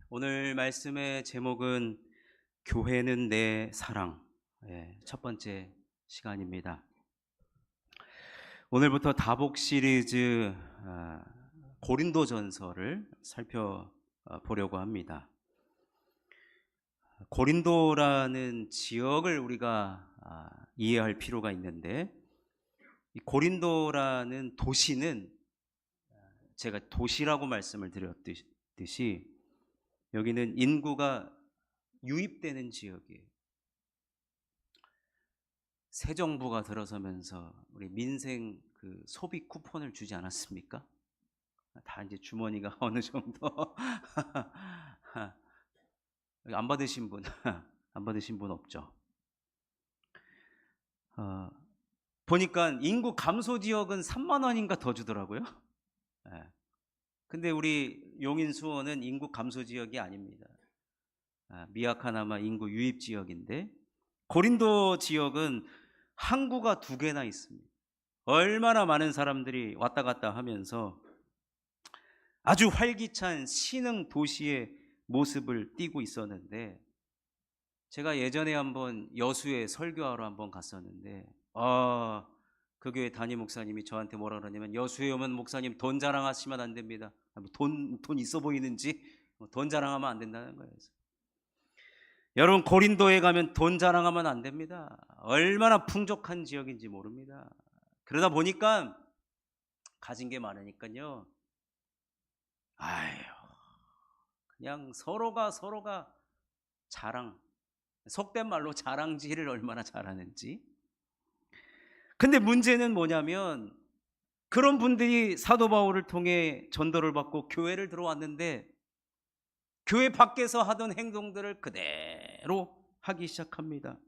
오늘 말씀의 제목은 교회는 내 사랑. 첫 번째 시간입니다. 오늘부터 다복 시리즈 고린도전서를 살펴보려고 합니다. 고린도라는 지역을 우리가 이해할 필요가 있는데, 이 고린도라는 도시는 제가 도시라고 말씀을 드렸듯이 여기는 인구가 유입되는 지역이에요. 새 정부가 들어서면서 우리 민생 소비 쿠폰을 주지 않았습니까? 다 이제 주머니가 어느 정도 안 받으신 분 안 받으신 분 없죠? 보니까 인구 감소 지역은 3만 원인가 더 주더라고요. 근데 우리 용인 수원은 인구 감소 지역이 아닙니다. 미약하나마 인구 유입 지역인데, 고린도 지역은 항구가 2개나 있습니다. 얼마나 많은 사람들이 왔다 갔다 하면서 아주 활기찬 신흥 도시의 모습을 띠고 있었는데, 제가 예전에 한번 여수에 설교하러 한번 갔었는데, 그 교회 담임 목사님이 저한테 뭐라 그러냐면, 여수에 오면 목사님 돈 자랑하시면 안 됩니다. 돈 있어 보이는지 돈 자랑하면 안 된다는 거예요. 여러분, 고린도에 가면 돈 자랑하면 안 됩니다. 얼마나 풍족한 지역인지 모릅니다. 그러다 보니까 가진 게 많으니까요, 그냥 서로가 자랑, 속된 말로 자랑질을 얼마나 잘하는지. 근데 문제는 뭐냐면, 그런 분들이 사도 바울을 통해 전도를 받고 교회를 들어왔는데, 교회 밖에서 하던 행동들을 그대로 하기 시작합니다.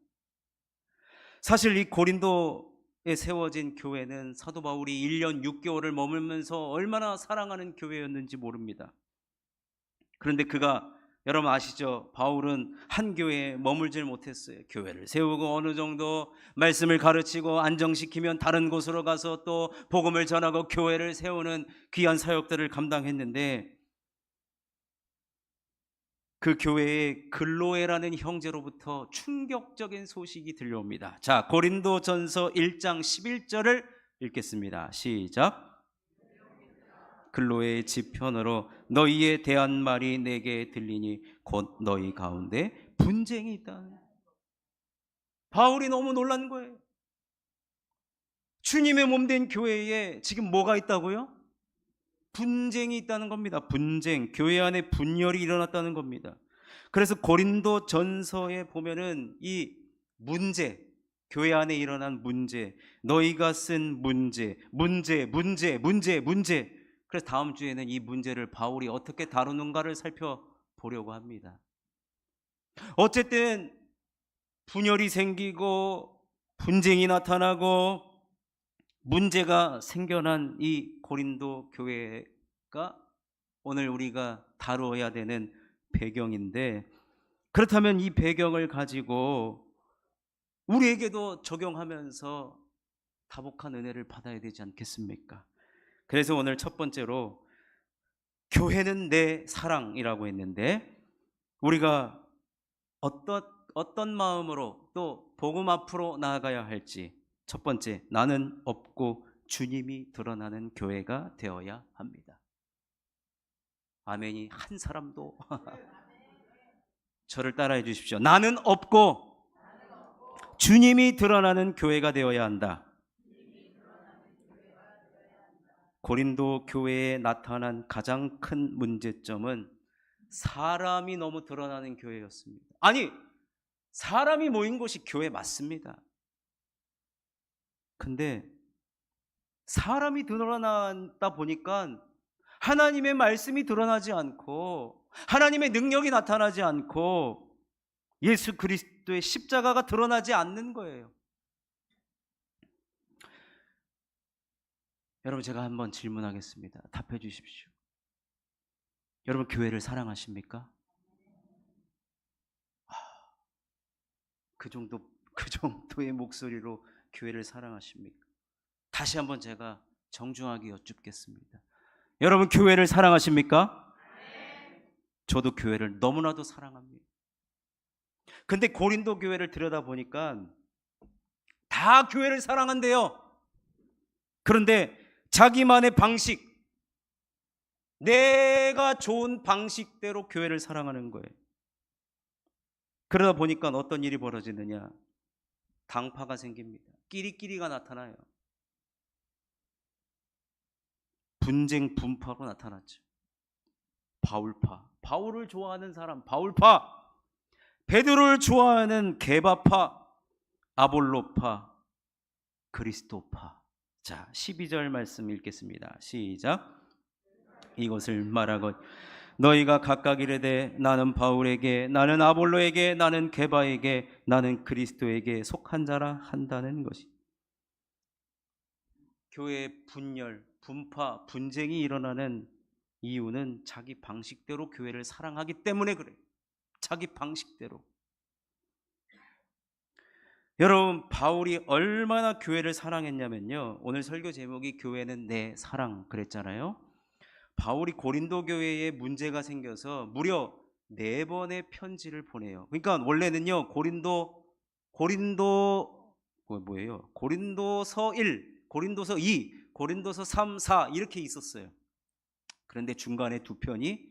사실 이 고린도에 세워진 교회는 사도 바울이 1년 6개월을 머물면서 얼마나 사랑하는 교회였는지 모릅니다. 그런데 여러분 아시죠? 바울은 한 교회에 머물질 못했어요. 교회를 세우고 어느 정도 말씀을 가르치고 안정시키면 다른 곳으로 가서 또 복음을 전하고 교회를 세우는 귀한 사역들을 감당했는데, 그 교회에 글로에라는 형제로부터 충격적인 소식이 들려옵니다. 자, 고린도전서 1장 11절을 읽겠습니다. 시작. 글로의 지편으로 너희에 대한 말이 내게 들리니 곧 너희 가운데 분쟁이 있다. 바울이 너무 놀란 거예요. 주님의 몸된 교회에 지금 뭐가 있다고요? 분쟁이 있다는 겁니다. 분쟁, 교회 안에 분열이 일어났다는 겁니다. 그래서 고린도 전서에 보면은 이 문제, 교회 안에 일어난 문제, 너희가 쓴 문제. 그래서 다음 주에는 이 문제를 바울이 어떻게 다루는가를 살펴보려고 합니다. 어쨌든 분열이 생기고 분쟁이 나타나고 문제가 생겨난 이 고린도 교회가 오늘 우리가 다루어야 되는 배경인데, 그렇다면 이 배경을 가지고 우리에게도 적용하면서 다복한 은혜를 받아야 되지 않겠습니까? 그래서 오늘 첫 번째로 교회는 내 사랑이라고 했는데, 우리가 어떤 마음으로 또 복음 앞으로 나아가야 할지, 첫 번째, 나는 없고 주님이 드러나는 교회가 되어야 합니다. 아멘이 한 사람도 저를 따라해 주십시오. 나는 없고 주님이 드러나는 교회가 되어야 한다. 고린도 교회에 나타난 가장 큰 문제점은 사람이 너무 드러나는 교회였습니다. 아니, 사람이 모인 곳이 교회 맞습니다. 근데 사람이 드러나다 보니까 하나님의 말씀이 드러나지 않고 하나님의 능력이 나타나지 않고 예수 그리스도의 십자가가 드러나지 않는 거예요. 여러분, 제가 한번 질문하겠습니다. 답해 주십시오. 여러분, 교회를 사랑하십니까? 그 정도의 목소리로 교회를 사랑하십니까? 다시 한번 제가 정중하게 여쭙겠습니다. 여러분, 교회를 사랑하십니까? 저도 교회를 너무나도 사랑합니다. 근데 고린도 교회를 들여다보니까 다 교회를 사랑한대요. 그런데 자기만의 방식, 내가 좋은 방식대로 교회를 사랑하는 거예요. 그러다 보니까 어떤 일이 벌어지느냐, 당파가 생깁니다. 끼리끼리가 나타나요. 분쟁 분파로 나타났죠. 바울파, 바울을 좋아하는 사람 바울파, 베드로를 좋아하는 게바파, 아볼로파, 그리스도파. 자, 12절 말씀 읽겠습니다. 시작. 이것을 말하고 너희가 각각 이르되 나는 바울에게, 나는 아볼로에게, 나는 게바에게, 나는 그리스도에게 속한 자라 한다는 것이. 교회의 분열, 분파, 분쟁이 일어나는 이유는 자기 방식대로 교회를 사랑하기 때문에 그래요. 자기 방식대로. 여러분, 바울이 얼마나 교회를 사랑했냐면요, 오늘 설교 제목이 교회는 내 사랑 그랬잖아요. 바울이 고린도 교회에 문제가 생겨서 무려 4번의 편지를 보내요. 그러니까 원래는요, 고린도서 1, 고린도서 2, 고린도서 3, 4 이렇게 있었어요. 그런데 중간에 2편이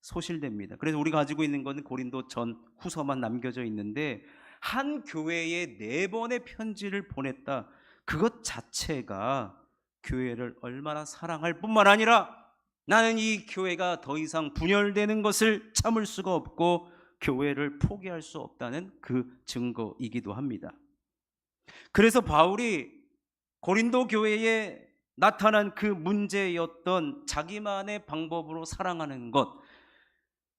소실됩니다. 그래서 우리가 가지고 있는 것은 고린도 전 후서만 남겨져 있는데, 한 교회에 4번의 편지를 보냈다. 그것 자체가 교회를 얼마나 사랑할 뿐만 아니라 나는 이 교회가 더 이상 분열되는 것을 참을 수가 없고 교회를 포기할 수 없다는 그 증거이기도 합니다. 그래서 바울이 고린도 교회에 나타난 그 문제였던 자기만의 방법으로 사랑하는 것,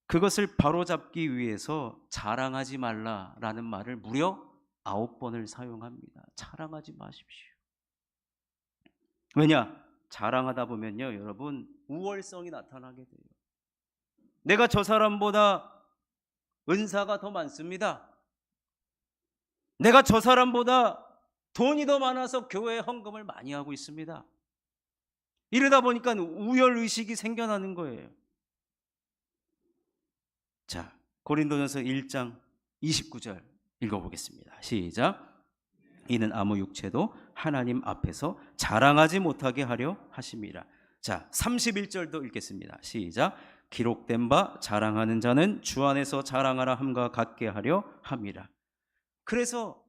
그것을 바로잡기 위해서 자랑하지 말라라는 말을 무려 9번을 사용합니다. 자랑하지 마십시오. 왜냐? 자랑하다 보면요, 여러분, 우월성이 나타나게 돼요. 내가 저 사람보다 은사가 더 많습니다. 내가 저 사람보다 돈이 더 많아서 교회에 헌금을 많이 하고 있습니다. 이러다 보니까 우열의식이 생겨나는 거예요. 자, 고린도전서 1장 29절 읽어보겠습니다. 시작. 이는 아무 육체도 하나님 앞에서 자랑하지 못하게 하려 하심이라. 자, 31절도 읽겠습니다. 시작. 기록된 바 자랑하는 자는 주 안에서 자랑하라 함과 같게 하려 함이라. 그래서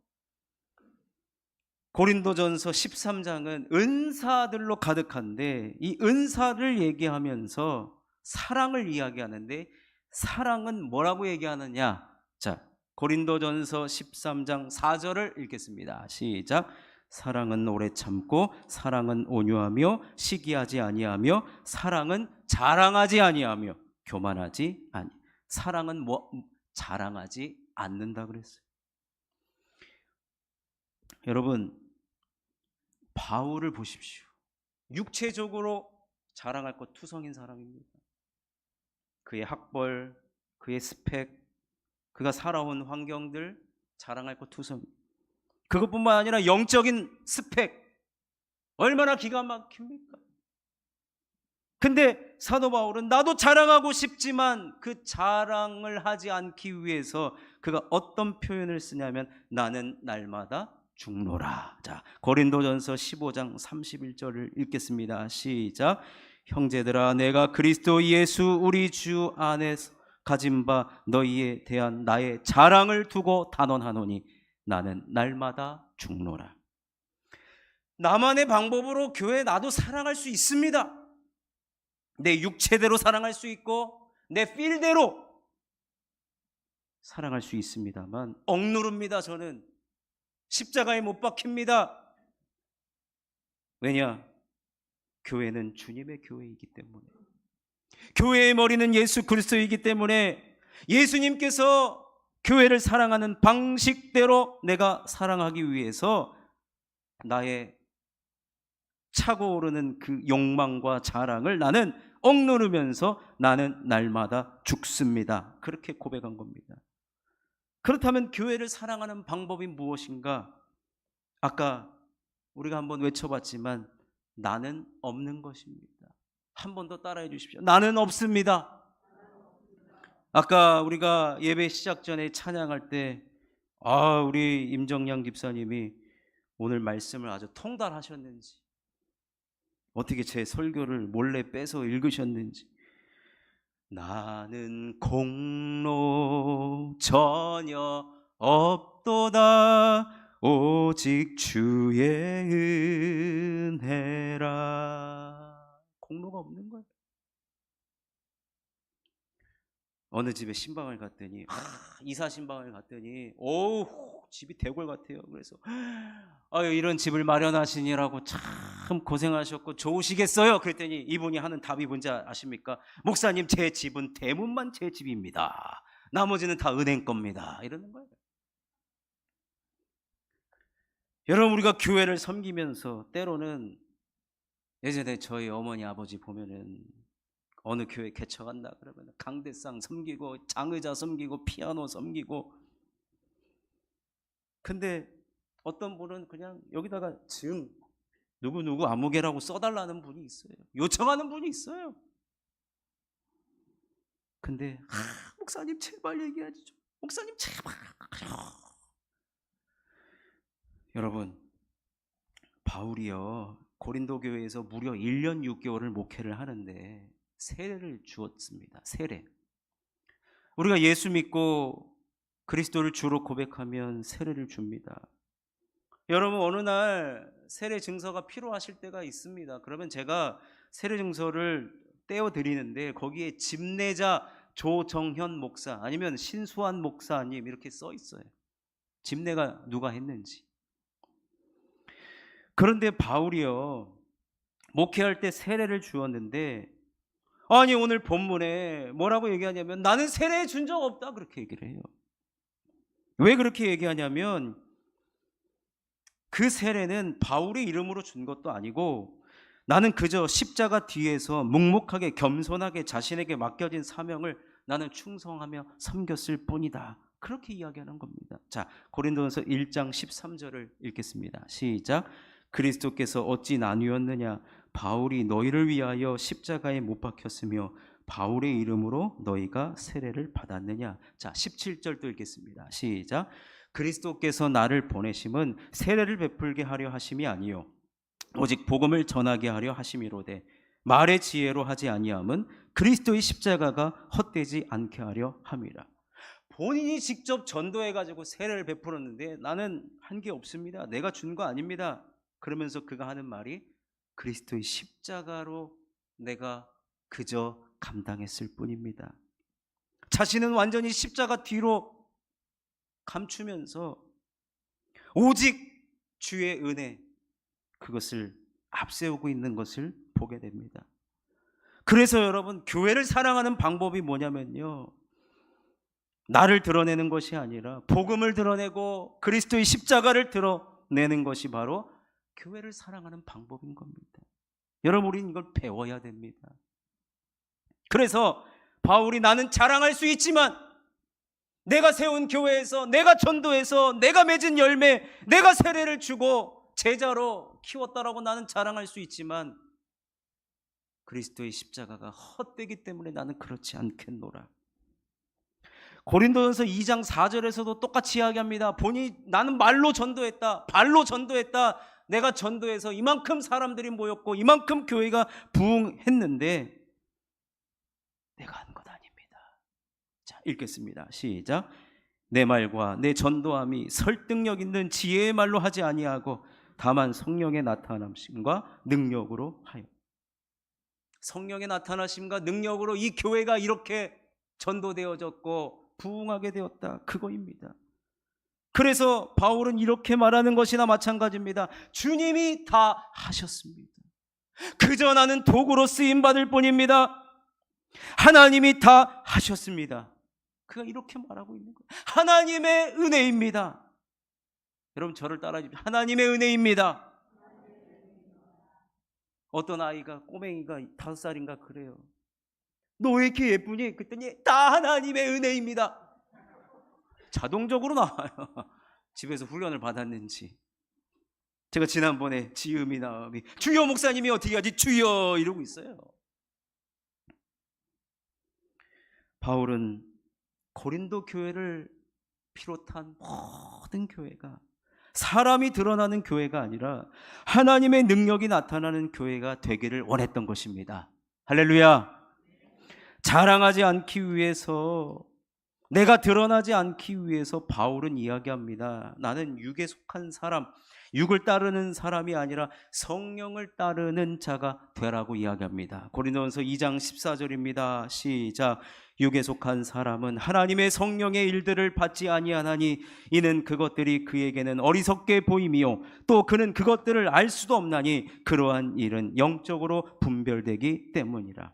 고린도전서 13장은 은사들로 가득한데, 이 은사를 얘기하면서 사랑을 이야기하는데, 사랑은 뭐라고 얘기하느냐? 자, 고린도전서 13장 4절을 읽겠습니다. 시작. 사랑은 오래 참고, 사랑은 온유하며, 시기하지 아니하며, 사랑은 자랑하지 아니하며, 교만하지 아니. 사랑은 자랑하지 않는다 그랬어요. 여러분, 바울을 보십시오. 육체적으로 자랑할 것 투성인 사람입니다. 그의 학벌, 그의 스펙, 그가 살아온 환경들 자랑할 것 투성. 그것뿐만 아니라 영적인 스펙 얼마나 기가 막힙니까? 근데 사도 바울은 나도 자랑하고 싶지만 그 자랑을 하지 않기 위해서 그가 어떤 표현을 쓰냐면 나는 날마다 죽노라. 자, 고린도전서 15장 31절을 읽겠습니다. 시작. 형제들아, 내가 그리스도 예수 우리 주 안에서 가진 바 너희에 대한 나의 자랑을 두고 단언하노니 나는 날마다 죽노라. 나만의 방법으로 교회 나도 사랑할 수 있습니다. 내 육체대로 사랑할 수 있고 내 필대로 사랑할 수 있습니다만 억누릅니다. 저는 십자가에 못 박힙니다. 왜냐? 교회는 주님의 교회이기 때문에, 교회의 머리는 예수 그리스도이기 때문에 예수님께서 교회를 사랑하는 방식대로 내가 사랑하기 위해서 나의 차고 오르는 그 욕망과 자랑을 나는 억누르면서 나는 날마다 죽습니다. 그렇게 고백한 겁니다. 그렇다면 교회를 사랑하는 방법이 무엇인가? 아까 우리가 한번 외쳐봤지만 나는 없는 것입니다. 한 번 더 따라해 주십시오. 나는 없습니다. 아까 우리가 예배 시작 전에 찬양할 때 우리 임정양 집사님이 오늘 말씀을 아주 통달하셨는지, 어떻게 제 설교를 몰래 빼서 읽으셨는지. 나는 공로 전혀 없도다 오직 주의 은혜라. 공로가 없는 거예요. 어느 집에 신방을 갔더니 이사 신방을 갔더니 집이 대궐 같아요. 그래서 이런 집을 마련하시느라고 참 고생하셨고 좋으시겠어요. 그랬더니 이분이 하는 답이 뭔지 아십니까? 목사님, 제 집은 대문만 제 집입니다. 나머지는 다 은행 겁니다. 이러는 거예요. 여러분, 우리가 교회를 섬기면서 때로는, 예전에 저희 어머니 아버지 보면은 어느 교회 개척한다 그러면 강대상 섬기고 장의자 섬기고 피아노 섬기고, 근데 어떤 분은 그냥 여기다가 지금 누구누구 아무개라고 써달라는 분이 있어요. 요청하는 분이 있어요. 근데 목사님 제발 얘기하지 좀, 목사님 제발. 여러분, 바울이요 고린도 교회에서 무려 1년 6개월을 목회를 하는데 세례를 주었습니다. 세례. 우리가 예수 믿고 그리스도를 주로 고백하면 세례를 줍니다. 여러분, 어느 날 세례 증서가 필요하실 때가 있습니다. 그러면 제가 세례 증서를 떼어 드리는데 거기에 집례자 조정현 목사 아니면 신수환 목사님 이렇게 써 있어요. 집례가 누가 했는지. 그런데 바울이요 목회할 때 세례를 주었는데, 오늘 본문에 뭐라고 얘기하냐면 나는 세례 준 적 없다 그렇게 얘기를 해요. 왜 그렇게 얘기하냐면 그 세례는 바울의 이름으로 준 것도 아니고 나는 그저 십자가 뒤에서 묵묵하게 겸손하게 자신에게 맡겨진 사명을 나는 충성하며 섬겼을 뿐이다. 그렇게 이야기하는 겁니다. 자, 고린도전서 1장 13절을 읽겠습니다. 시작. 그리스도께서 어찌 나뉘었느냐? 바울이 너희를 위하여 십자가에 못 박혔으며 바울의 이름으로 너희가 세례를 받았느냐? 자, 17절도 읽겠습니다. 시작. 그리스도께서 나를 보내심은 세례를 베풀게 하려 하심이 아니요 오직 복음을 전하게 하려 하심이로되 말의 지혜로 하지 아니함은 그리스도의 십자가가 헛되지 않게 하려 함이라. 본인이 직접 전도해가지고 세례를 베풀었는데 나는 한 게 없습니다. 내가 준 거 아닙니다. 그러면서 그가 하는 말이 그리스도의 십자가로 내가 그저 감당했을 뿐입니다. 자신은 완전히 십자가 뒤로 감추면서 오직 주의 은혜, 그것을 앞세우고 있는 것을 보게 됩니다. 그래서 여러분, 교회를 사랑하는 방법이 뭐냐면요, 나를 드러내는 것이 아니라 복음을 드러내고 그리스도의 십자가를 드러내는 것이 바로 교회를 사랑하는 방법인 겁니다. 여러분, 우리는 이걸 배워야 됩니다. 그래서 바울이 나는 자랑할 수 있지만 내가 세운 교회에서, 내가 전도해서, 내가 맺은 열매, 내가 세례를 주고 제자로 키웠다라고 나는 자랑할 수 있지만 그리스도의 십자가가 헛되기 때문에 나는 그렇지 않겠노라. 고린도전서 2장 4절에서도 똑같이 이야기합니다. 나는 말로 전도했다, 발로 전도했다. 내가 전도해서 이만큼 사람들이 모였고 이만큼 교회가 부흥했는데 내가 한 것 아닙니다. 자, 읽겠습니다. 시작. 내 말과 내 전도함이 설득력 있는 지혜의 말로 하지 아니하고 다만 성령의 나타나심과 능력으로 하여. 성령의 나타나심과 능력으로 이 교회가 이렇게 전도되어졌고 부흥하게 되었다, 그거입니다. 그래서 바울은 이렇게 말하는 것이나 마찬가지입니다. 주님이 다 하셨습니다. 그저 나는 도구로 쓰임받을 뿐입니다. 하나님이 다 하셨습니다. 그가 이렇게 말하고 있는 거예요. 하나님의 은혜입니다. 여러분, 저를 따라하십시오. 하나님의 은혜입니다. 어떤 아이가, 꼬맹이가 5살인가 그래요. 너 왜 이렇게 예쁘니? 그랬더니 다 하나님의 은혜입니다. 자동적으로 나와요. 집에서 훈련을 받았는지. 제가 지난번에 지음이 나음이 주여, 목사님이 어떻게 하지? 주여 이러고 있어요. 바울은 고린도 교회를 비롯한 모든 교회가 사람이 드러나는 교회가 아니라 하나님의 능력이 나타나는 교회가 되기를 원했던 것입니다. 할렐루야. 자랑하지 않기 위해서, 내가 드러나지 않기 위해서 바울은 이야기합니다. 나는 육에 속한 사람, 육을 따르는 사람이 아니라 성령을 따르는 자가 되라고 이야기합니다. 고린도전서 2장 14절입니다. 시작. 육에 속한 사람은 하나님의 성령의 일들을 받지 아니하나니 이는 그것들이 그에게는 어리석게 보임이요 또 그는 그것들을 알 수도 없나니 그러한 일은 영적으로 분별되기 때문이라.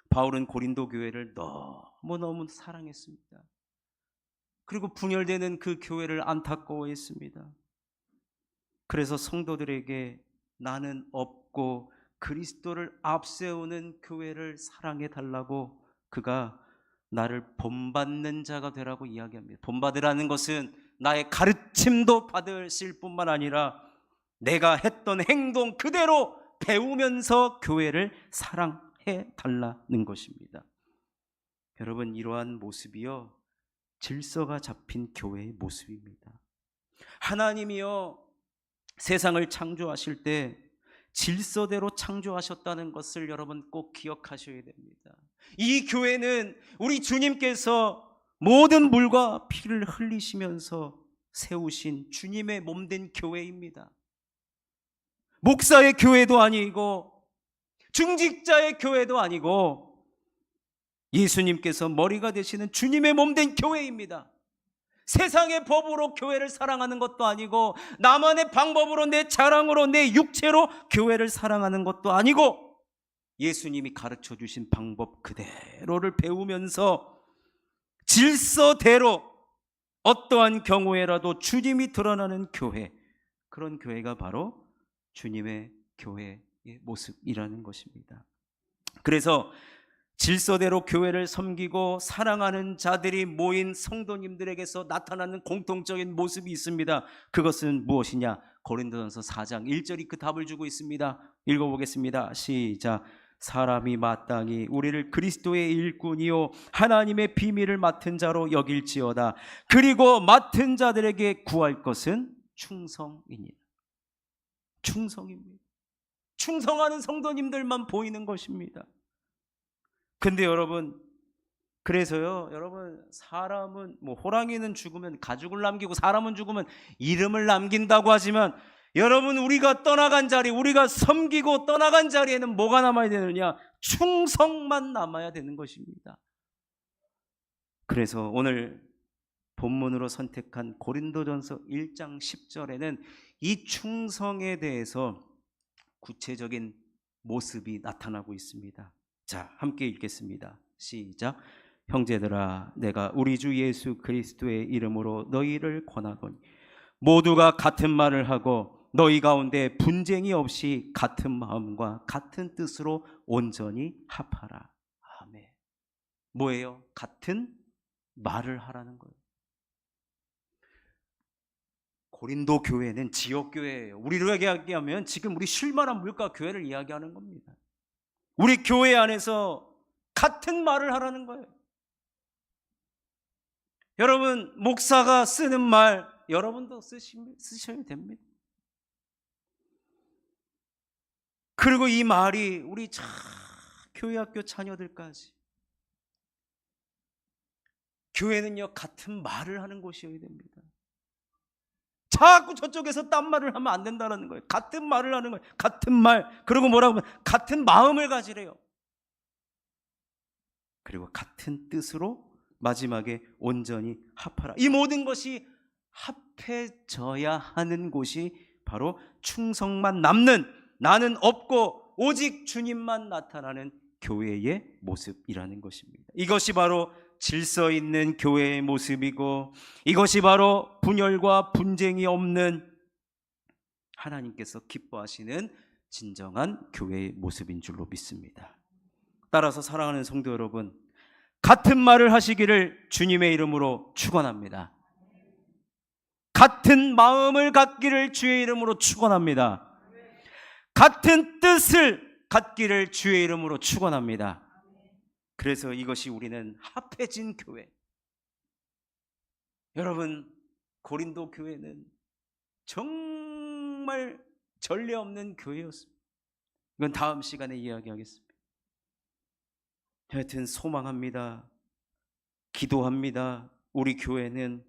바울은 고린도 교회를 너무너무 사랑했습니다. 그리고 분열되는 그 교회를 안타까워했습니다. 그래서 성도들에게 나는 없고 그리스도를 앞세우는 교회를 사랑해 달라고 그가 나를 본받는 자가 되라고 이야기합니다. 본받으라는 것은 나의 가르침도 받으실 뿐만 아니라 내가 했던 행동 그대로 배우면서 교회를 사랑해 달라는 것입니다. 여러분, 이러한 모습이요 질서가 잡힌 교회의 모습입니다. 하나님이요 세상을 창조하실 때 질서대로 창조하셨다는 것을 여러분 꼭 기억하셔야 됩니다. 이 교회는 우리 주님께서 모든 물과 피를 흘리시면서 세우신 주님의 몸된 교회입니다. 목사의 교회도 아니고 중직자의 교회도 아니고 예수님께서 머리가 되시는 주님의 몸된 교회입니다. 세상의 법으로 교회를 사랑하는 것도 아니고 나만의 방법으로 내 자랑으로 내 육체로 교회를 사랑하는 것도 아니고 예수님이 가르쳐 주신 방법 그대로를 배우면서 질서대로 어떠한 경우에라도 주님이 드러나는 교회, 그런 교회가 바로 주님의 교회의 모습이라는 것입니다. 그래서 질서대로 교회를 섬기고 사랑하는 자들이 모인 성도님들에게서 나타나는 공통적인 모습이 있습니다. 그것은 무엇이냐? 고린도전서 4장 1절이 그 답을 주고 있습니다. 읽어보겠습니다. 시작. 사람이 마땅히 우리를 그리스도의 일꾼이요 하나님의 비밀을 맡은 자로 여길지어다. 그리고 맡은 자들에게 구할 것은 충성이니라. 충성입니다. 충성하는 성도님들만 보이는 것입니다. 근데 여러분, 그래서요, 여러분, 사람은 호랑이는 죽으면 가죽을 남기고 사람은 죽으면 이름을 남긴다고 하지만 여러분, 우리가 떠나간 자리, 우리가 섬기고 떠나간 자리에는 뭐가 남아야 되느냐? 충성만 남아야 되는 것입니다. 그래서 오늘 본문으로 선택한 고린도전서 1장 10절에는 이 충성에 대해서 구체적인 모습이 나타나고 있습니다. 자, 함께 읽겠습니다. 시작. 형제들아, 내가 우리 주 예수 그리스도의 이름으로 너희를 권하거니 모두가 같은 말을 하고 너희 가운데 분쟁이 없이 같은 마음과 같은 뜻으로 온전히 합하라. 아멘. 뭐예요? 같은 말을 하라는 거예요. 고린도 교회는 지역교회예요. 우리로 이야기하면 지금 우리 쉴만한 물가 교회를 이야기하는 겁니다. 우리 교회 안에서 같은 말을 하라는 거예요. 여러분, 목사가 쓰는 말 여러분도 쓰셔야 됩니다. 그리고 이 말이 우리 교회 학교 자녀들까지, 교회는요 같은 말을 하는 곳이어야 됩니다. 자꾸 저쪽에서 딴 말을 하면 안 된다는 거예요. 같은 말을 하는 거예요. 같은 말. 그리고 뭐라고 하면 같은 마음을 가지래요. 그리고 같은 뜻으로 마지막에 온전히 합하라. 이 모든 것이 합해져야 하는 곳이 바로 충성만 남는, 나는 없고 오직 주님만 나타나는 교회의 모습이라는 것입니다. 이것이 바로 질서 있는 교회의 모습이고, 이것이 바로 분열과 분쟁이 없는 하나님께서 기뻐하시는 진정한 교회의 모습인 줄로 믿습니다. 따라서 사랑하는 성도 여러분, 같은 말을 하시기를 주님의 이름으로 축원합니다. 같은 마음을 갖기를 주의 이름으로 축원합니다. 같은 뜻을 갖기를 주의 이름으로 축원합니다. 그래서 이것이 우리는 합해진 교회. 여러분, 고린도 교회는 정말 전례 없는 교회였습니다. 이건 다음 시간에 이야기하겠습니다. 하여튼 소망합니다. 기도합니다. 우리 교회는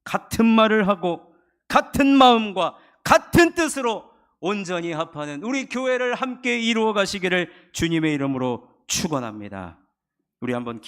같은 말을 하고 같은 마음과 같은 뜻으로 온전히 합하는 우리 교회를 함께 이루어 가시기를 주님의 이름으로 축원합니다. 우리 한번